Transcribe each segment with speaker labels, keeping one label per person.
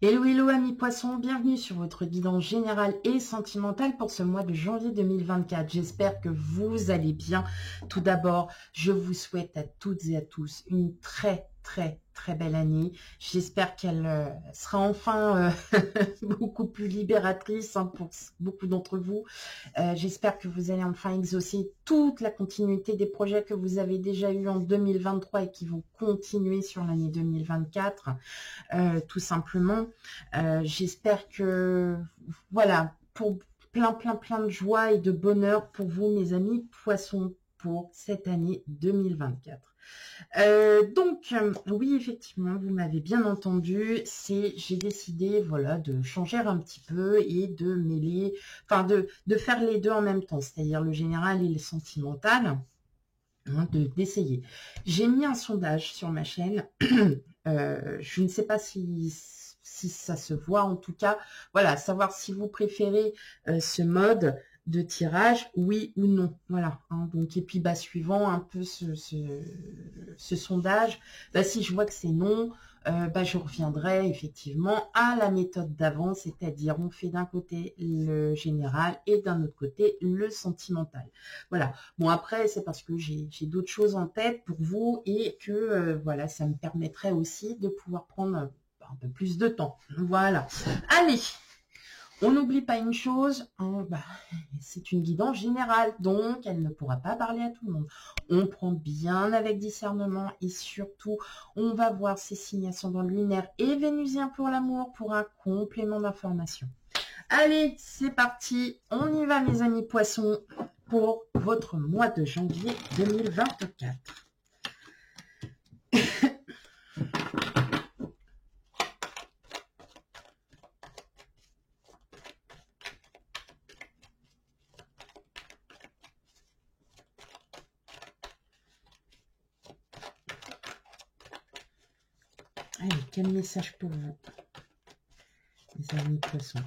Speaker 1: Hello, hello amis poissons, bienvenue sur votre guidance générale et sentimentale pour ce mois de janvier 2024. J'espère que vous allez bien. Tout d'abord, je vous souhaite à toutes et à tous une très belle année. J'espère qu'elle sera enfin beaucoup plus libératrice pour beaucoup d'entre vous. J'espère que vous allez enfin exaucer toute la continuité des projets que vous avez déjà eus en 2023 et qui vont continuer sur l'année 2024. Tout simplement. J'espère que, voilà, pour plein de joie et de bonheur pour vous, mes amis poissons, pour cette année 2024. Oui, effectivement, vous m'avez bien entendu, j'ai décidé, voilà, de changer un petit peu et de mêler, enfin, de faire les deux en même temps, c'est-à-dire le général et le sentimental. D'essayer. J'ai mis un sondage sur ma chaîne. Je ne sais pas si ça se voit, en tout cas, voilà, savoir si vous préférez ce mode de tirage, oui ou non. Voilà. Donc, et puis, suivant un peu ce sondage, si je vois que c'est non, je reviendrai effectivement à la méthode d'avant, c'est-à-dire on fait d'un côté le général et d'un autre côté le sentimental. Voilà. Bon, après, c'est parce que j'ai d'autres choses en tête pour vous et que voilà, ça me permettrait aussi de pouvoir prendre un peu plus de temps. Voilà. Allez, on n'oublie pas une chose, c'est une guidance générale, donc elle ne pourra pas parler à tout le monde. On prend bien avec discernement et surtout, on va voir ces signes ascendants lunaires et vénusiens pour l'amour pour un complément d'information. Allez, c'est parti, on y va mes amis poissons pour votre mois de janvier 2024. Allez, quel message pour vous, mes amis poissons?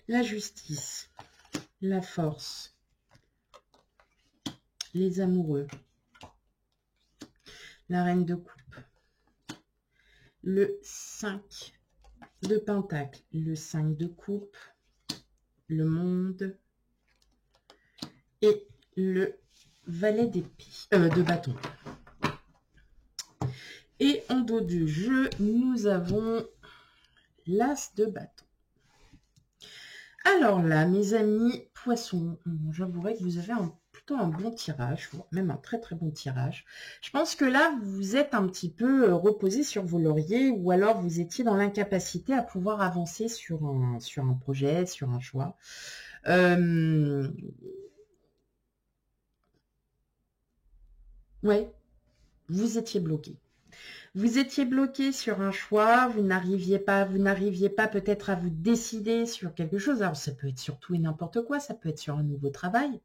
Speaker 1: La justice, la force, les amoureux, la reine de coupe, le 5 de pentacle, le 5 de coupe, le monde et le valet d'épée, de bâton. Et en dos du jeu, nous avons l'as de bâton. Alors là, mes amis poissons, j'avouerai que vous avez plutôt un bon tirage, même un très bon tirage. Je pense que là, vous êtes un petit peu reposé sur vos lauriers ou alors vous étiez dans l'incapacité à pouvoir avancer sur un projet, sur un choix. Ouais, vous étiez bloqué. Vous étiez bloqué sur un choix, vous n'arriviez pas peut-être à vous décider sur quelque chose. Alors, ça peut être sur tout et n'importe quoi, ça peut être sur un nouveau travail.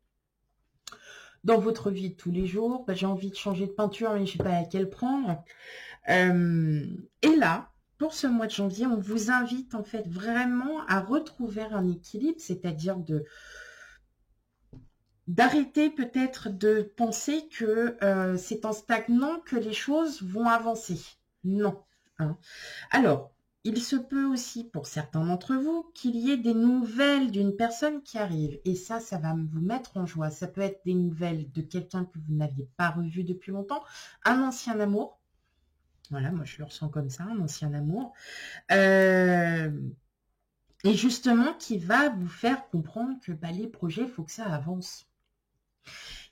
Speaker 1: Dans votre vie de tous les jours, j'ai envie de changer de peinture, mais je ne sais pas laquelle prendre. Et là, pour ce mois de janvier, on vous invite en fait vraiment à retrouver un équilibre, c'est-à-dire d'arrêter peut-être de penser que c'est en stagnant que les choses vont avancer. Non. Alors, il se peut aussi, pour certains d'entre vous, qu'il y ait des nouvelles d'une personne qui arrive. Et ça va vous mettre en joie. Ça peut être des nouvelles de quelqu'un que vous n'aviez pas revu depuis longtemps, un ancien amour. Voilà, moi je le ressens comme ça, un ancien amour. Et justement, qui va vous faire comprendre que les projets, il faut que ça avance.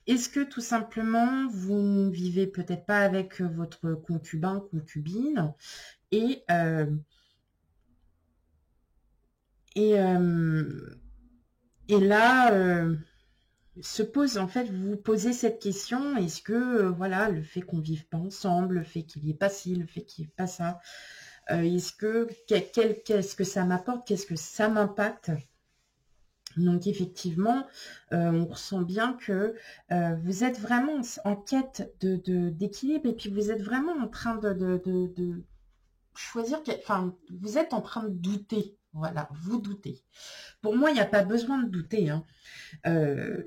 Speaker 1: Est-ce que tout simplement, vous ne vivez peut-être pas avec votre concubin, concubine, et là, se pose, en fait, vous vous posez cette question, est-ce que, voilà, le fait qu'on vive pas ensemble, le fait qu'il n'y ait pas ci, le fait qu'il n'y ait pas ça, qu'est-ce que ça m'apporte, qu'est-ce que ça m'impacte? Donc, effectivement, on ressent bien que vous êtes vraiment en quête d'équilibre et puis vous êtes vraiment en train choisir, enfin, vous êtes en train de douter. Voilà, vous doutez. Pour moi, il n'y a pas besoin de douter, hein.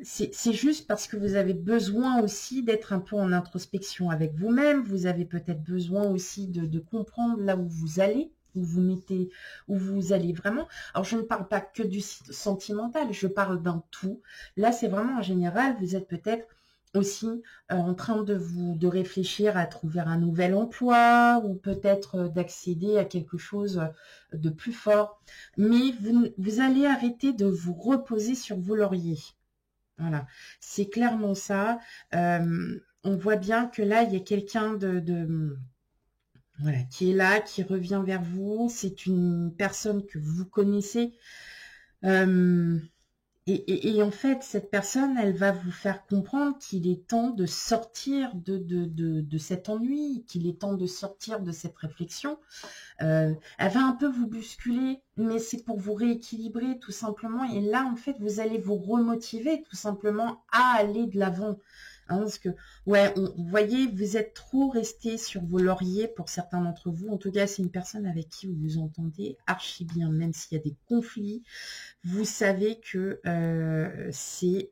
Speaker 1: C'est juste parce que vous avez besoin aussi d'être un peu en introspection avec vous-même. Vous avez peut-être besoin aussi de comprendre là où vous allez, où vous mettez, où vous allez vraiment. Alors, je ne parle pas que du sentimental, je parle d'un tout. Là, c'est vraiment en général, vous êtes peut-être aussi en train de réfléchir à trouver un nouvel emploi ou peut-être d'accéder à quelque chose de plus fort. Mais vous allez arrêter de vous reposer sur vos lauriers. Voilà, c'est clairement ça. On voit bien que là, il y a quelqu'un voilà, qui est là, qui revient vers vous. C'est une personne que vous connaissez. Et en fait, cette personne, elle va vous faire comprendre qu'il est temps de sortir de cet ennui, qu'il est temps de sortir de cette réflexion. Elle va un peu vous bousculer, mais c'est pour vous rééquilibrer tout simplement. Et là, en fait, vous allez vous remotiver tout simplement à aller de l'avant. Hein, parce que, ouais, vous voyez, vous êtes trop resté sur vos lauriers pour certains d'entre vous. En tout cas, c'est une personne avec qui vous vous entendez archi bien, même s'il y a des conflits. Vous savez que c'est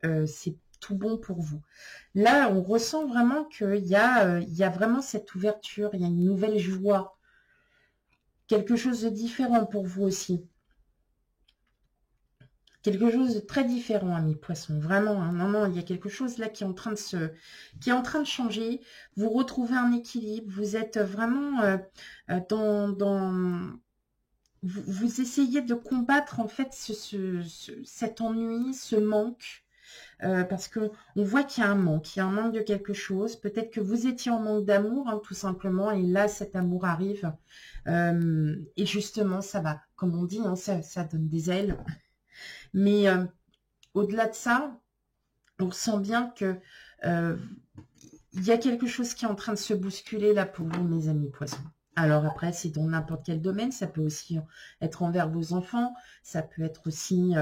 Speaker 1: tout bon pour vous. Là, on ressent vraiment qu'il y a vraiment cette ouverture, il y a une nouvelle joie, quelque chose de différent pour vous aussi. Quelque chose de très différent, amis poissons, vraiment. Hein, non, il y a quelque chose là qui est en train de changer. Vous retrouvez un équilibre. Vous êtes vraiment vous essayez de combattre en fait cet ennui, ce manque. Parce que on voit qu'il y a un manque, de quelque chose. Peut-être que vous étiez en manque d'amour, hein, tout simplement, et là, cet amour arrive. Et justement, ça va, comme on dit, hein, ça donne des ailes. Mais au-delà de ça, on sent bien que il y a quelque chose qui est en train de se bousculer là pour vous, mes amis poissons. Alors après, c'est dans n'importe quel domaine. Ça peut aussi être envers vos enfants. Ça peut être aussi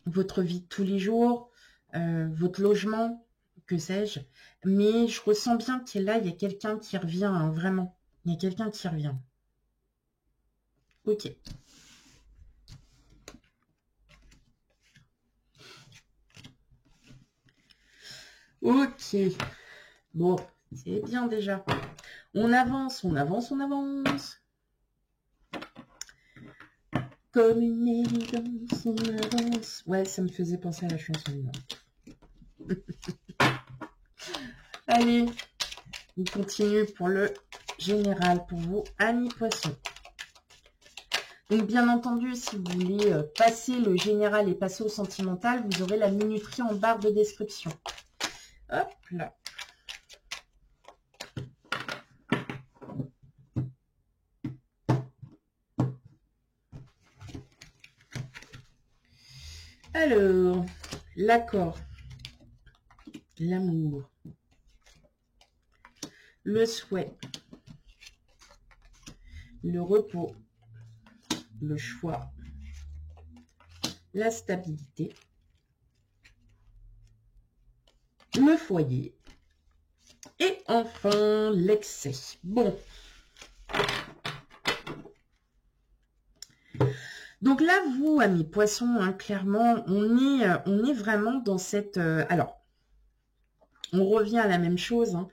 Speaker 1: votre vie de tous les jours, votre logement, que sais-je. Mais je ressens bien que là, il y a quelqu'un qui revient, hein, vraiment. Il y a quelqu'un qui revient. Ok. Ok. Bon, c'est bien déjà. On avance, on avance, on avance. Comme une évidence, on avance. Ouais, ça me faisait penser à la chanson. Allez, on continue pour le général, pour vous, amis poissons. Donc, bien entendu, si vous voulez passer le général et passer au sentimental, vous aurez la minuterie en barre de description. Hop là. Alors, l'accord, l'amour, le souhait, le repos, le choix, la stabilité, le foyer et enfin l'excès. Bon. Donc là, vous, amis poissons, hein, clairement, on est vraiment dans cette... alors, on revient à la même chose. Hein.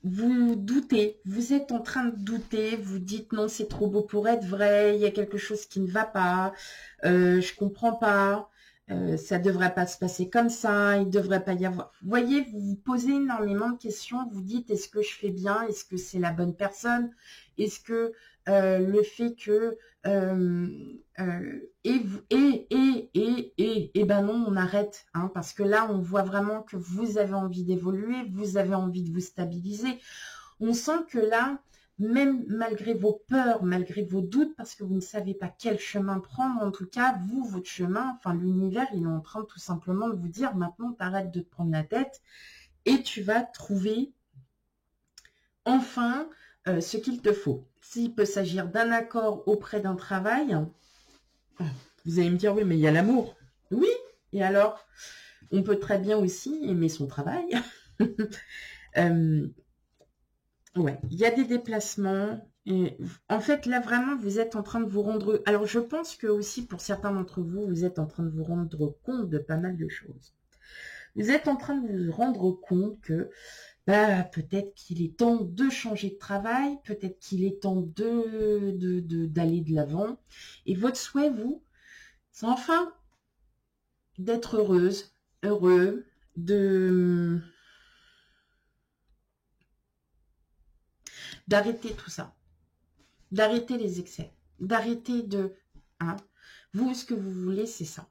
Speaker 1: Vous doutez, vous êtes en train de douter, vous dites non, c'est trop beau pour être vrai, il y a quelque chose qui ne va pas, je comprends pas, ça devrait pas se passer comme ça, il devrait pas y avoir... Vous voyez, vous vous posez énormément de questions, vous dites est-ce que je fais bien, est-ce que c'est la bonne personne, est-ce que le fait que et ben non, on arrête, hein, parce que là on voit vraiment que vous avez envie d'évoluer, vous avez envie de vous stabiliser. On sent que là, même malgré vos peurs, malgré vos doutes, parce que vous ne savez pas quel chemin prendre, en tout cas, vous, votre chemin, enfin l'univers, il est en train tout simplement de vous dire maintenant, t'arrêtes de te prendre la tête et tu vas trouver enfin ce qu'il te faut. S'il peut s'agir d'un accord auprès d'un travail, vous allez me dire, oui, mais il y a l'amour. Oui, et alors, on peut très bien aussi aimer son travail. Ouais, il y a des déplacements. Et en fait, là, vraiment, vous êtes en train de vous rendre... Alors, je pense que aussi, pour certains d'entre vous, vous êtes en train de vous rendre compte de pas mal de choses. Vous êtes en train de vous rendre compte que bah, peut-être qu'il est temps de changer de travail, peut-être qu'il est temps d'aller de l'avant. Et votre souhait, vous, c'est enfin d'être heureuse, heureux, d'arrêter tout ça, d'arrêter les excès, d'arrêter de... Hein, vous, ce que vous voulez, c'est ça.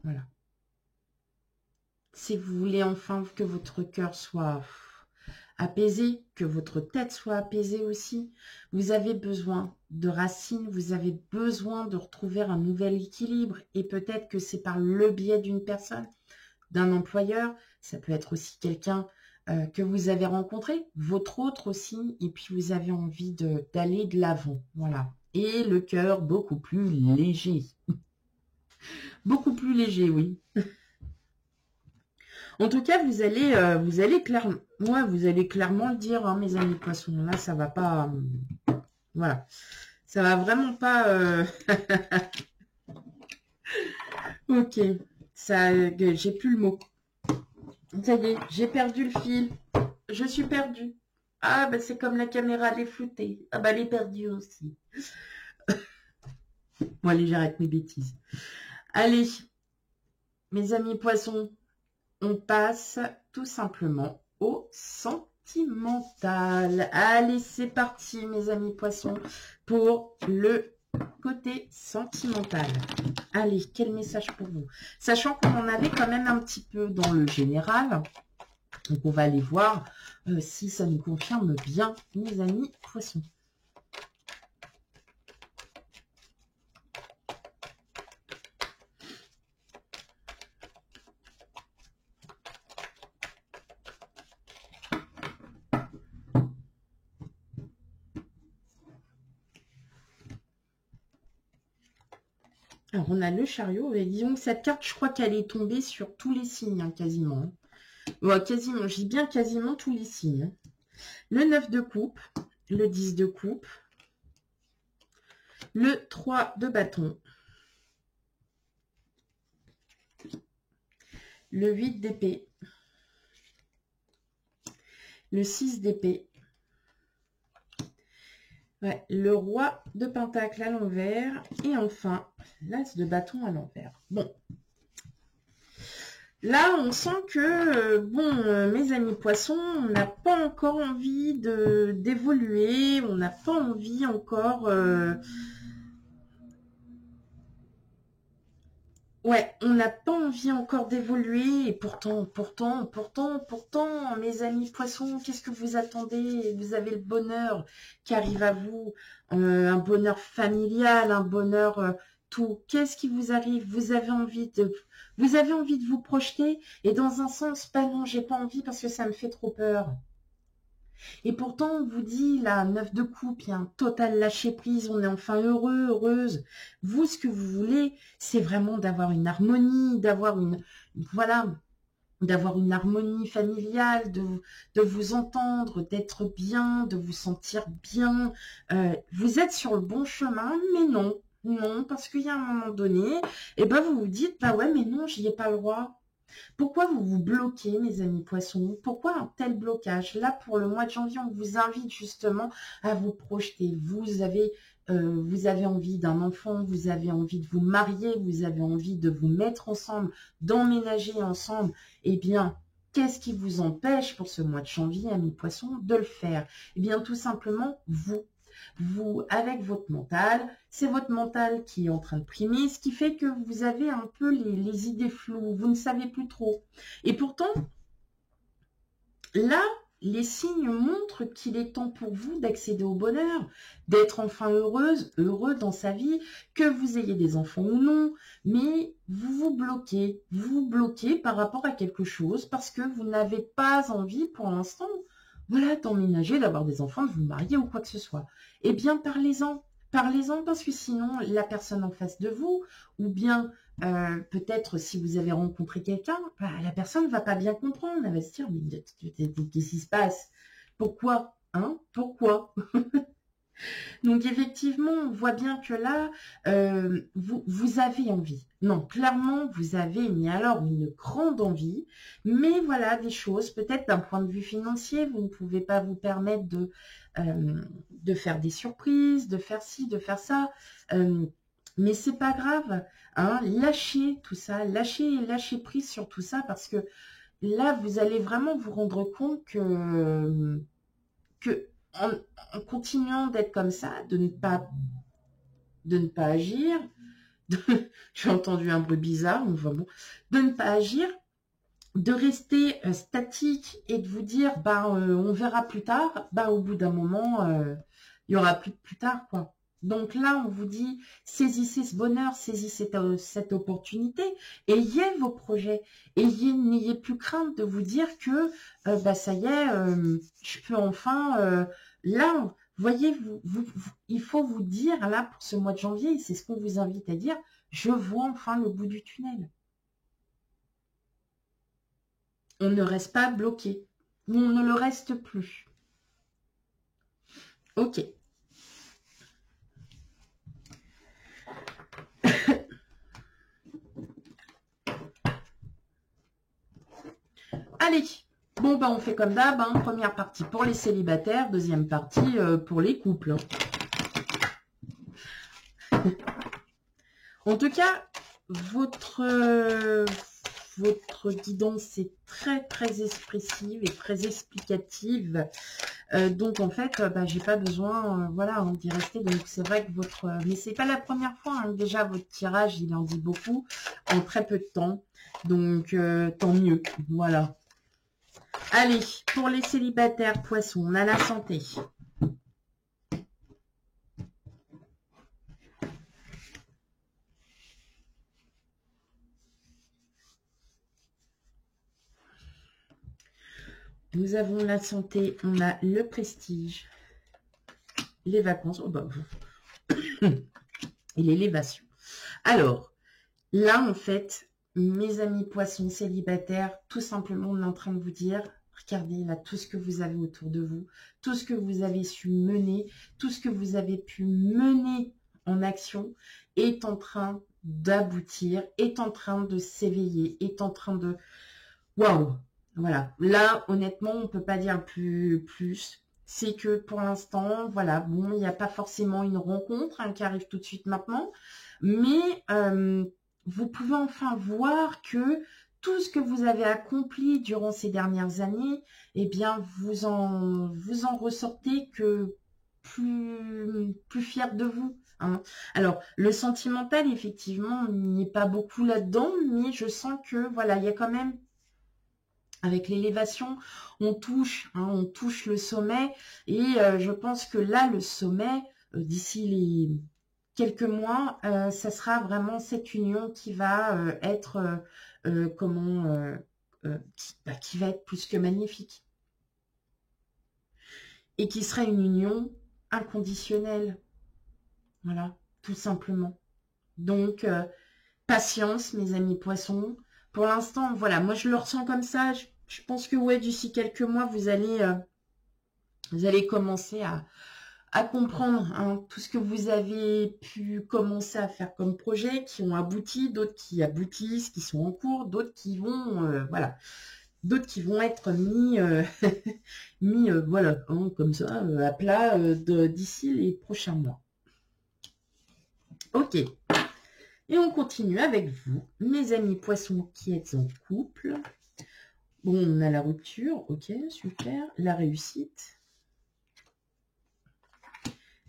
Speaker 1: Voilà. Si vous voulez enfin que votre cœur soit apaisé, que votre tête soit apaisée aussi, vous avez besoin de racines, vous avez besoin de retrouver un nouvel équilibre. Et peut-être que c'est par le biais d'une personne, d'un employeur, ça peut être aussi quelqu'un que vous avez rencontré, votre autre aussi, et puis vous avez envie d'aller de l'avant. Voilà. Et le cœur beaucoup plus léger. Beaucoup plus léger, oui. En tout cas, vous allez clairement, ouais, vous allez clairement le dire, hein, mes amis poissons. Là, ça va pas, voilà, ça va vraiment pas. Ok, ça, j'ai plus le mot. Ça y est, j'ai perdu le fil. Je suis perdue. Ah, bah c'est comme la caméra, elle est floutée. Ah, bah elle est perdue aussi. Bon, allez, j'arrête mes bêtises. Allez, mes amis poissons, on passe tout simplement au sentimental. Allez, c'est parti, mes amis poissons, pour le côté sentimental. Allez, quel message pour vous? Sachant qu'on en avait quand même un petit peu dans le général. Donc, on va aller voir si ça nous confirme bien, mes amis poissons. Alors, on a le chariot. Et disons que cette carte, je crois qu'elle est tombée sur tous les signes, hein, quasiment. Ouais, quasiment, je dis bien quasiment tous les signes. Le 9 de coupe, le 10 de coupe, le 3 de bâton, le 8 d'épée, le 6 d'épée, ouais, le roi de pentacle à l'envers et enfin l'as de bâton à l'envers. Bon. Là, on sent que, mes amis poissons, on n'a pas encore envie d'évoluer, on n'a pas envie encore... Ouais, on n'a pas envie encore d'évoluer, et pourtant, mes amis poissons, qu'est-ce que vous attendez? Vous avez le bonheur qui arrive à vous, un bonheur familial, un bonheur tout. Qu'est-ce qui vous arrive? Vous avez envie de vous projeter, et dans un sens, pas non, j'ai pas envie parce que ça me fait trop peur. Et pourtant, on vous dit, là, 9 de coupe, il y a un total lâcher-prise, on est enfin heureux, heureuse. Vous, ce que vous voulez, c'est vraiment d'avoir une harmonie, voilà, d'avoir une harmonie familiale, de vous entendre, d'être bien, de vous sentir bien. Vous êtes sur le bon chemin, mais non. Non, parce qu'il y a un moment donné, eh ben vous vous dites, bah ouais, mais non, j'y ai pas le droit. Pourquoi vous vous bloquez, mes amis poissons? Pourquoi un tel blocage? Là, pour le mois de janvier, on vous invite justement à vous projeter. Vous avez envie d'un enfant, vous avez envie de vous marier, vous avez envie de vous mettre ensemble, d'emménager ensemble. Eh bien, qu'est-ce qui vous empêche pour ce mois de janvier, amis poissons, de le faire? Eh bien, tout simplement, vous, avec votre mental, c'est votre mental qui est en train de primer, ce qui fait que vous avez un peu les idées floues, vous ne savez plus trop. Et pourtant, là, les signes montrent qu'il est temps pour vous d'accéder au bonheur, d'être enfin heureuse, heureux dans sa vie, que vous ayez des enfants ou non, mais vous vous bloquez par rapport à quelque chose parce que vous n'avez pas envie pour l'instant, voilà, d'emménager, d'avoir des enfants, de vous marier ou quoi que ce soit. Eh bien, parlez-en. Parlez-en parce que sinon, la personne en face de vous, ou bien peut-être si vous avez rencontré quelqu'un, bah, la personne ne va pas bien comprendre. Elle va se dire, mais qu'est-ce qui se passe? Pourquoi? hein? Pourquoi? Donc effectivement, on voit bien que là, vous avez envie. Non, clairement, vous avez, mais alors une grande envie. Mais voilà, des choses, peut-être d'un point de vue financier, vous ne pouvez pas vous permettre de faire des surprises, de faire ci, de faire ça. Mais c'est pas grave, hein, lâchez tout ça, lâchez prise sur tout ça parce que là, vous allez vraiment vous rendre compte que en continuant d'être comme ça, de ne pas agir, j'ai entendu un bruit bizarre, enfin bon, de ne pas agir, de rester statique et de vous dire, on verra plus tard, au bout d'un moment, il y aura plus tard, quoi. Donc là, on vous dit, saisissez ce bonheur, saisissez cette opportunité, ayez vos projets, n'ayez plus crainte de vous dire que, ça y est, je peux enfin, là, voyez, il faut vous dire, là, pour ce mois de janvier, c'est ce qu'on vous invite à dire, je vois enfin le bout du tunnel. On ne reste pas bloqué, on ne le reste plus. Ok. Allez, bon, on fait comme d'hab, hein. Première partie pour les célibataires, deuxième partie pour les couples. En tout cas, votre guidance est très, très expressive et très explicative. Donc, en fait, j'ai pas besoin voilà, d'y rester. Donc, c'est vrai que mais c'est pas la première fois, hein. Déjà, votre tirage, il en dit beaucoup en très peu de temps. Donc, tant mieux. Voilà. Allez, pour les célibataires poissons, on a la santé. Nous avons la santé, on a le prestige, les vacances, et l'élévation. Alors, là, en fait, mes amis poissons célibataires, tout simplement, on est en train de vous dire, regardez là tout ce que vous avez autour de vous, tout ce que vous avez su mener, tout ce que vous avez pu mener en action est en train d'aboutir, est en train de s'éveiller, est en train de... Waouh! Voilà. Là, honnêtement, on ne peut pas dire plus. C'est que pour l'instant, voilà, bon, il n'y a pas forcément une rencontre qui arrive tout de suite maintenant, mais vous pouvez enfin voir que tout ce que vous avez accompli durant ces dernières années, eh bien, vous en ressortez que plus fier de vous. Hein. Alors, le sentimental, effectivement, il n'y est pas beaucoup là-dedans, mais je sens que, voilà, il y a quand même, avec l'élévation, on touche le sommet, et je pense que là, le sommet, d'ici les quelques mois, ça sera vraiment cette union qui va être qui va être plus que magnifique et qui sera une union inconditionnelle, voilà, tout simplement. Donc patience, mes amis poissons. Pour l'instant, voilà, moi je le ressens comme ça. Je pense que ouais, d'ici quelques mois, vous allez commencer à comprendre tout ce que vous avez pu commencer à faire comme projet, qui ont abouti, d'autres qui aboutissent, qui sont en cours, d'autres qui vont, voilà, d'autres qui vont être mis, voilà, comme ça, à plat d'ici les prochains mois. Ok. Et on continue avec vous, mes amis poissons qui êtes en couple. Bon, on a la rupture, ok, super. La réussite.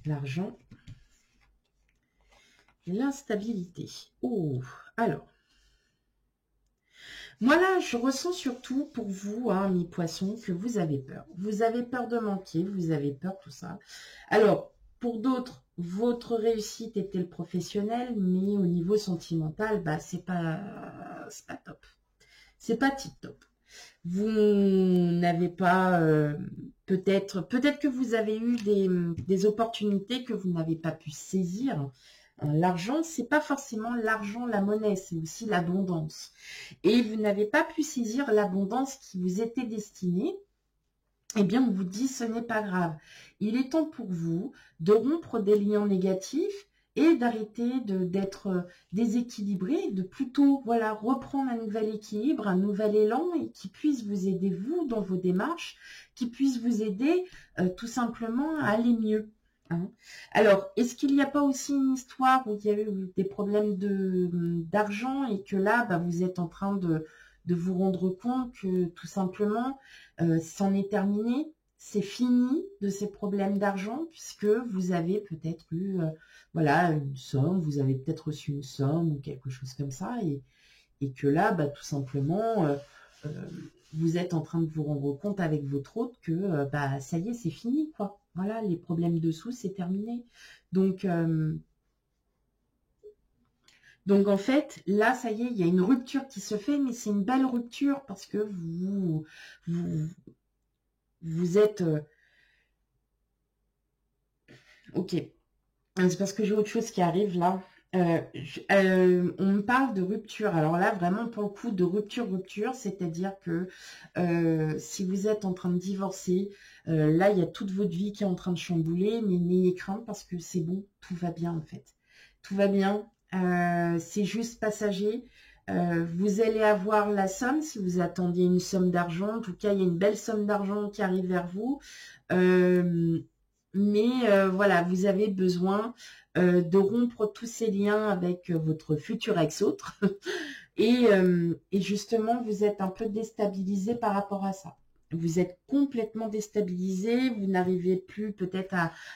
Speaker 1: L'argent. L'instabilité. Oh, alors. Moi là, je ressens surtout pour vous, mes poissons, que vous avez peur. Vous avez peur de manquer, vous avez peur, tout ça. Alors, pour d'autres, votre réussite était le professionnel, mais au niveau sentimental, c'est pas top. C'est pas tip top. Vous n'avez pas, peut-être que vous avez eu des opportunités que vous n'avez pas pu saisir. L'argent, c'est pas forcément l'argent, la monnaie, c'est aussi l'abondance. Et vous n'avez pas pu saisir l'abondance qui vous était destinée. eh bien, on vous dit ce n'est pas grave. Il est temps pour vous de rompre des liens négatifs et d'arrêter d'être déséquilibré, de plutôt voilà, reprendre un nouvel équilibre, un nouvel élan et qui puisse vous aider, vous, dans vos démarches, qui puisse vous aider tout simplement à aller mieux. Hein. Alors, est-ce qu'il n'y a pas aussi une histoire où il y a eu des problèmes d'argent et que là, bah, vous êtes en train de vous rendre compte que tout simplement, c'en est terminé, c'est fini de ces problèmes d'argent puisque vous avez peut-être eu voilà, une somme, vous avez peut-être reçu une somme ou quelque chose comme ça et que là, bah, tout simplement, euh, vous êtes en train de vous rendre compte avec votre hôte que bah, ça y est, c'est fini, quoi. Voilà, les problèmes dessous, c'est terminé. Donc en fait, là, ça y est, il y a une rupture qui se fait, mais c'est une belle rupture parce que vous êtes... ok, c'est parce que j'ai autre chose qui arrive là. On me parle de rupture. Alors là, vraiment, pour le coup, de rupture, c'est-à-dire que si vous êtes en train de divorcer, là, il y a toute votre vie qui est en train de chambouler, mais n'ayez crainte parce que c'est bon, tout va bien en fait. Tout va bien, c'est juste passager. Vous allez avoir la somme, si vous attendiez une somme d'argent. En tout cas, il y a une belle somme d'argent qui arrive vers vous. Mais voilà, vous avez besoin de rompre tous ces liens avec votre futur ex-autre. Et justement, vous êtes un peu déstabilisé par rapport à ça. Vous êtes complètement déstabilisé, vous n'arrivez plus peut-être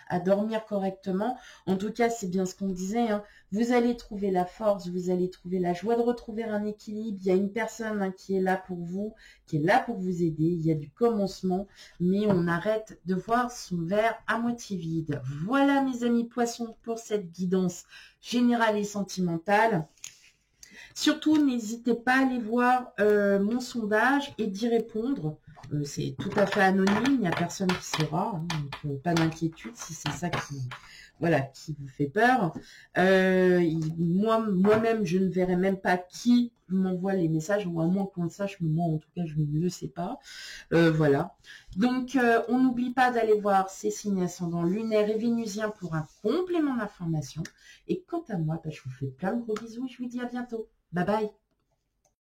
Speaker 1: à dormir correctement. En tout cas, c'est bien ce qu'on disait. Hein. Vous allez trouver la force, vous allez trouver la joie de retrouver un équilibre. Il y a une personne hein, qui est là pour vous, qui est là pour vous aider. Il y a du commencement, mais on arrête de voir son verre à moitié vide. Voilà mes amis poissons pour cette guidance générale et sentimentale. Surtout, n'hésitez pas à aller voir mon sondage et d'y répondre. C'est tout à fait anonyme, il n'y a personne qui saura. Hein, donc, pas d'inquiétude si c'est ça qui vous fait peur. Moi-même, je ne verrai même pas qui m'envoie les messages, ou à moins qu'on le sache, mais moi, en tout cas, je ne le sais pas. Voilà. Donc, on n'oublie pas d'aller voir ces signes ascendants lunaires et vénusiens pour un complément d'information. Et quant à moi, bah, je vous fais plein de gros bisous et je vous dis à bientôt. Bye bye.